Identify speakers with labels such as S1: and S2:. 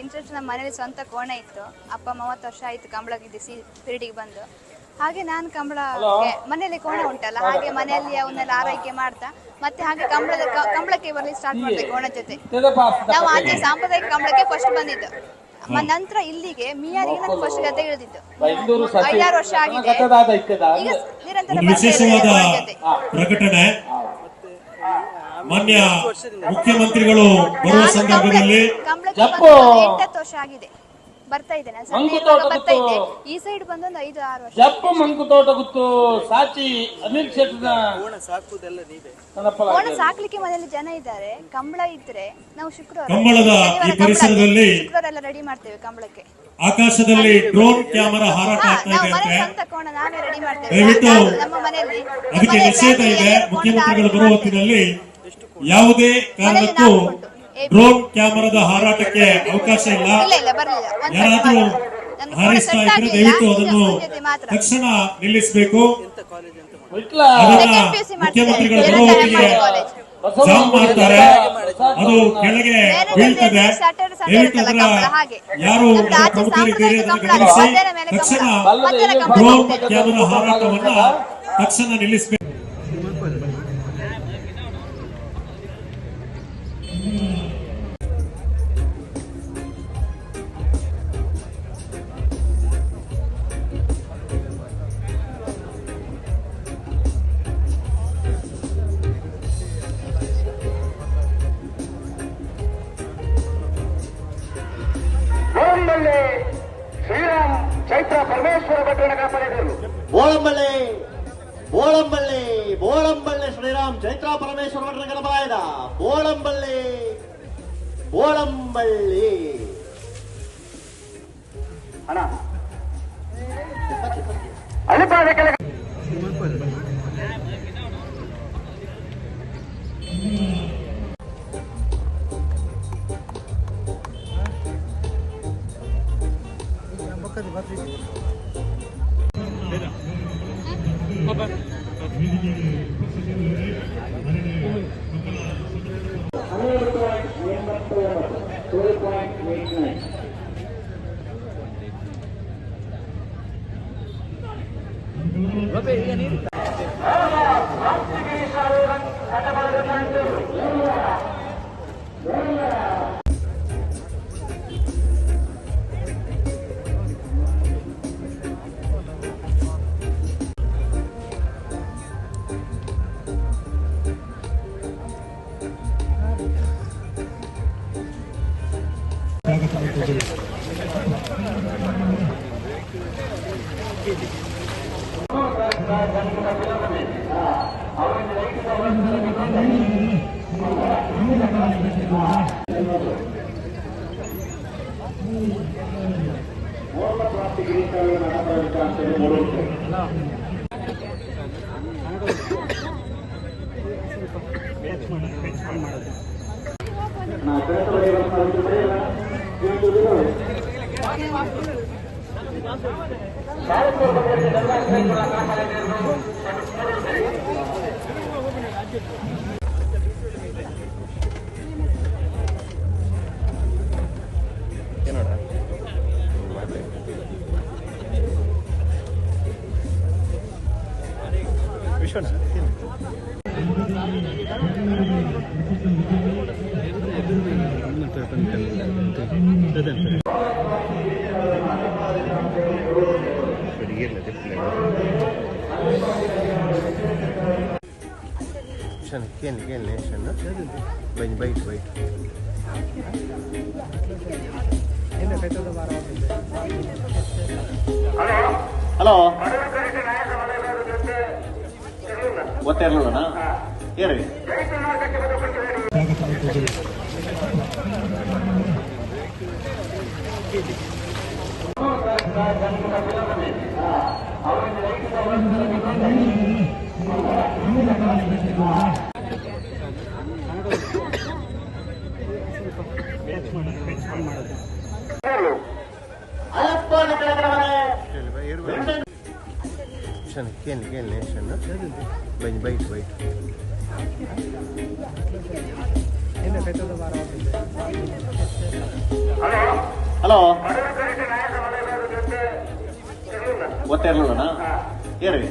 S1: Interest ನಮ್ಮ ಮನೇಲಿ ಸ್ವಂತ ಕೋಣ ಇತ್ತು. ಅಪ್ಪ 30 ವರ್ಷ ಆಯಿತು ಕಂಬಳಕ್ಕೆ ಫೀಲ್ಡಿಗೆ ಬಂದು. ಹಾಗೆ ನಾನು ಕಂಬಳಕ್ಕೆ ಮನೆಯಲ್ಲಿ ಕೋಣ ಉಂಟಲ್ಲ, ಹಾಗೆ ಮನೆಯಲ್ಲಿ ಅವನ್ನೆಲ್ಲ ಆರೈಕೆ ಮಾಡ್ತಾ ಮತ್ತೆ ಹಾಗೆ ಕಂಬಳಕ್ಕೆ ಬರಲಿ ಸ್ಟಾರ್ಟ್ ಮಾಡಿದೆ ಕೋಣ ಜೊತೆ. ನಾವು ಆಚೆ ಸಾಂಪ್ರದಾಯಿಕ ಕಂಬಳಕ್ಕೆ ಫಸ್ಟ್ ಬಂದಿದ್ದು. ನಂತರ ಇಲ್ಲಿಗೆ ಮಿಯಾರಿಗೆ ನಾನು ಫಸ್ಟ್ ಗದ್ದೆ ಇಳಿದಿದ್ದು. 5-6 ವರ್ಷ ಆಗಿದೆ. ಈಗ ನಿರಂತರ
S2: ವಿಶೇಷವಾದ ಪ್ರಕಟಣೆ. ಮಾನ್ಯ ಮುಖ್ಯಮಂತ್ರಿಗಳು ಬರುವ ಸಂದರ್ಭದಲ್ಲಿ
S1: 8-10 ವರ್ಷ ಆಗಿದೆ ಬರ್ತಾ ಇದೆ. ಬರ್ತಾ ಇದೆ. ಈ ಸೈಡ್ ಬಂದು ಒಂದು 5-6 ವರ್ಷ.
S3: ಜಪ್ಪ ಮಂಕು ತೋಟ ಗೊತ್ತು ಸಾಚಿ ಅನಿಲ್ ಶೆಟ್ಟನ
S1: ಕೋಣ ಸಾಕ್ಲಿಕ್ಕೆ ಮನೆಯಲ್ಲಿ ಜನ ಇದ್ದಾರೆ. ಕಂಬಳ ಇದ್ರೆ ನಾವು ಶುಕ್ರವಾರ ಎಲ್ಲ ರೆಡಿ ಮಾಡ್ತೇವೆ ಕಂಬಳಕ್ಕೆ.
S2: ಆಕಾಶದಲ್ಲಿ ಡ್ರೋನ್ ಕ್ಯಾಮೆರಾ ಹಾರಾಟ ಆಗ್ತಾ ಇದೆ
S1: ಅಂತ ಕೋಣ ನಾವೇ ರೆಡಿ ಮಾಡ್ತೇವೆ ನಮ್ಮ ಮನೆಯಲ್ಲಿ.
S2: ಅದಕ್ಕೆ ನಿಷೇಧ ಇದೆ. ಮುಖ್ಯಮಂತ್ರಿಗಳು ಬರುವ ಹೊತ್ತಿನಲ್ಲಿ ಯಾವುದೇ ಕಾರಣಕ್ಕೂ ಡ್ರೋನ್ ಕ್ಯಾಮೆರಾದ ಹಾರಾಟಕ್ಕೆ ಅವಕಾಶ ಇಲ್ಲ. ಯಾರಾದ್ರೂ ಹಾರಿಸ್ತಾ ಇದ್ರೆ ದಯವಿಟ್ಟು ಅದನ್ನು ತಕ್ಷಣ ನಿಲ್ಲಿಸಬೇಕು. ಅದನ್ನ ಮುಖ್ಯಮಂತ್ರಿಗಳು ಬರುವ ಹೊತ್ತಿಗೆ ಜಾಮ್ ಮಾಡ್ತಾರೆ, ಅದು ಕೆಳಗೆ ಬೀಳ್ತದೆ. ದಯವಿಟ್ಟು ಅದರ ಯಾರು ಪ್ರಮುಖರಿದ್ದೀರಿ ಅದನ್ನು ಗಮನಿಸಿ ತಕ್ಷಣ ಡ್ರೋನ್ ಕ್ಯಾಮೆರಾ ಹಾರಾಟವನ್ನ ತಕ್ಷಣ ನಿಲ್ಲಿಸಬೇಕು.
S4: ಶ್ರೀರಾಮ್ ಚೈತ್ರ ಪರಮೇಶ್ವರ ಭಟ್ರನ ಕಾಪಾಡಿದರು.
S5: ಬೋಳಂಬಳ್ಳಿ ಬೋಳಂಬಳ್ಳಿ ಬೋಳಂಬಳ್ಳಿ ಶ್ರೀರಾಮ್ ಚೈತ್ರ ಪರಮೇಶ್ವರ ಭಟ್ರನ ಗಣಪರಾಯದ ಬೋಳಂಬಳ್ಳಿ ಬೋಳಂಬಳ್ಳಿ
S4: ಅಣ್ಣ ಅಳಿಪಾದ ಕೆಳಗೆ
S5: ಹಲೋ ಗೊತ್ತಿರಲಿಲ್ಲಣ್ಣ ಹೇಳಿ. ಹಲೋ ಗೊತ್ತೇ ಇರ್ಲಿಲ್ಲಣ್ಣ ಹೇಳ್ರಿ.